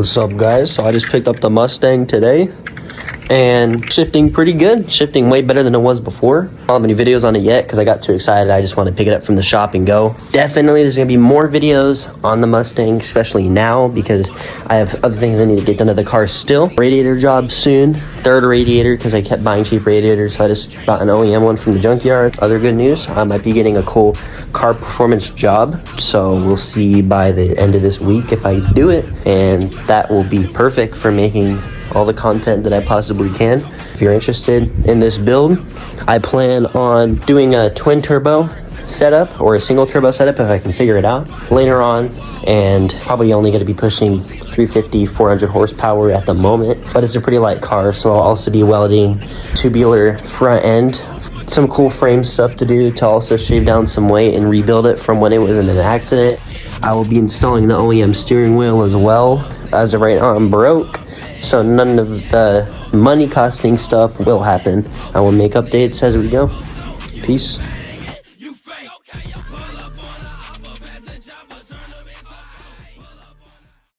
What's up, guys? So I just picked up the Mustang today and shifting pretty good, shifting way better than it was before. I don't have any videos on it yet because I got too excited. I just want to pick it up from the shop and go. Definitely there's gonna be more videos on the Mustang, especially now because I have other things I need to get done to the car still. Radiator job soon, third radiator because I kept buying cheap radiators, so I just got an OEM one from the junkyard. Other good news, I might be getting a cool car performance job, so we'll see by the end of this week if I do it, and that will be perfect for making all the content that I possibly can. If you're interested in this build, I plan on doing a twin turbo setup or a single turbo setup if I can figure it out later on, and probably only going to be pushing 350 400 horsepower at the moment, but it's a pretty light car, so I'll also be welding tubular front end, some cool frame stuff to do to also shave down some weight and rebuild it from when it was in an accident. I will be installing the OEM steering wheel as well. As of right now, I'm broke, so none of the money costing stuff will happen. I will make updates as we go. Peace.